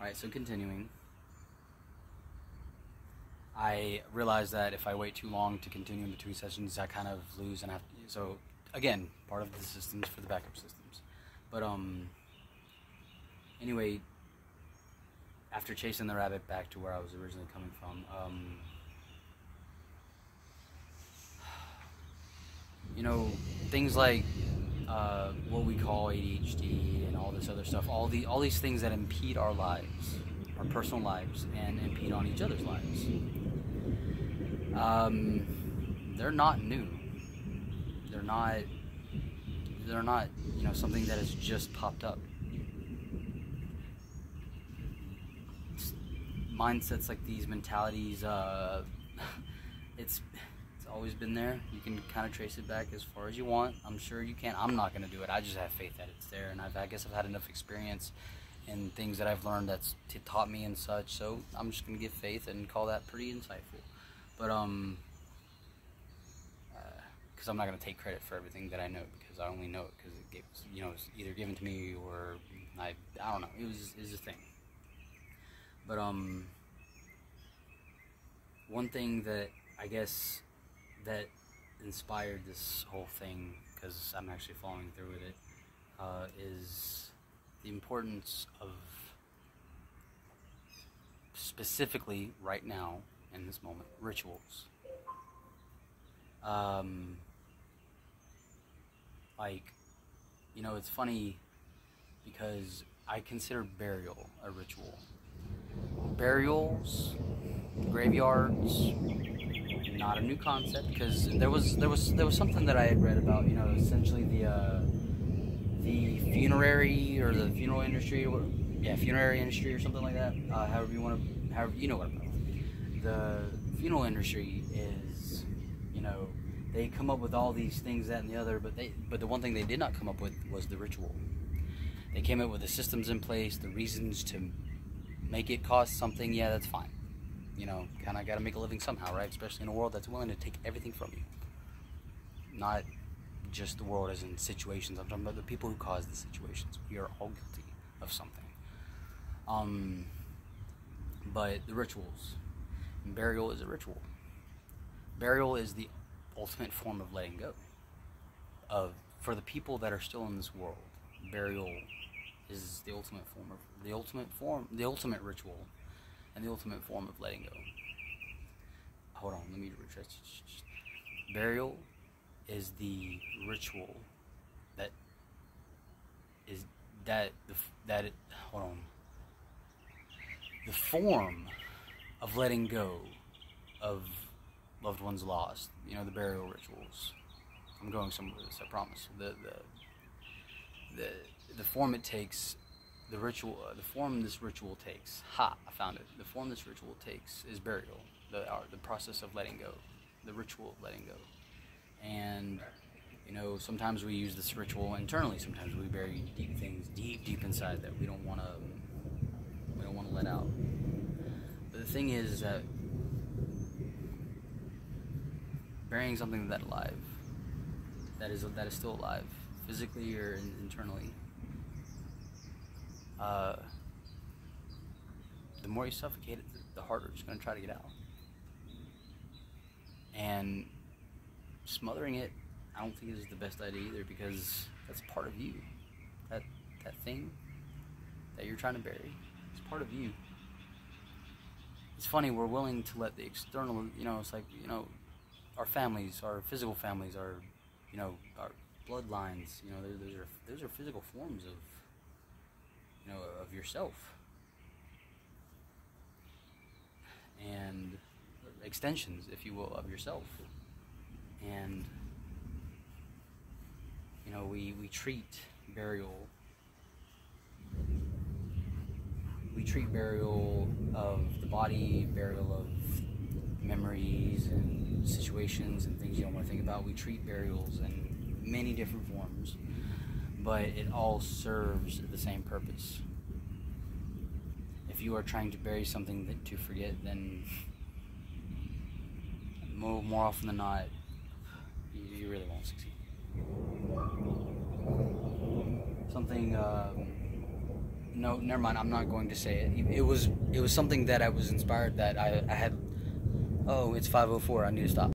Alright, so continuing. I realized that if I wait too long to continue in between sessions, I kind of lose and have to, so again, part of the systems for the backup systems. But anyway, after chasing the rabbit back to where I was originally coming from, you know, things like what we call ADHD and all this other stuff, all these things that impede our lives, our personal lives, and impede on each other's lives. They're not new. They're not, you know, something that has just popped up. Mindsets like these, mentalities, it's always been there. You can kind of trace it back as far as you want. I'm sure you can. I'm not going to do it. I just have faith that it's there, and I guess I've had enough experience in things that I've learned that's taught me and such, so I'm just going to give faith and call that pretty insightful. But because I'm not going to take credit for everything that I know, because I only know it because it was, you know, it's either given to me or I don't know. It was a thing. But one thing that I guess that inspired this whole thing, because I'm actually following through with it, is the importance of, specifically right now in this moment, rituals. Like, you know, it's funny because I consider burial a ritual. Burials, graveyards, not a new concept, because there was something that I had read about, you know, essentially the funerary or the funeral industry, or funerary industry or something like that. However you know what I'm talking about. The funeral industry is, you know, they come up with all these things, that and the other, but the one thing they did not come up with was the ritual. They came up with the systems in place, the reasons to make it cost something. Yeah, that's fine. You know, kind of got to make a living somehow, right? Especially in a world that's willing to take everything from you. Not just the world as in situations. I'm talking about the people who cause the situations. We are all guilty of something. But the rituals. Burial is a ritual. Burial is the ultimate form of letting go. For the people that are still in this world, burial is the ultimate ritual, and the ultimate form of letting go. Hold on, let me refresh. Burial is the ritual hold on. The form of letting go of loved ones lost. You know, the burial rituals. I'm going somewhere with this, I promise. The form it takes, the form this ritual takes. I found it. The form this ritual takes is burial. The process of letting go, the ritual of letting go. And you know, sometimes we use this ritual internally. Sometimes we bury deep things deep inside that we don't want to let out. But the thing is that burying something that is still alive, physically or internally, the more you suffocate it, the harder it's going to try to get out. And smothering it, I don't think is the best idea either, because that's part of you. That thing that you're trying to bury is part of you. It's funny, we're willing to let the external, you know, it's like, you know, our families, our physical families, our, you know, our bloodlines, you know, those are physical forms of, you know, of yourself, and extensions, if you will, of yourself. And you know, we treat burial of the body, burial of memories and situations and things you don't want to think about. We treat burials in many different forms, but it all serves the same purpose. If you are trying to bury something to forget, then more often than not, you really won't succeed. Something no, never mind. I'm not going to say it. It was something that I was inspired that I had. Oh, it's 5:04. I need to stop.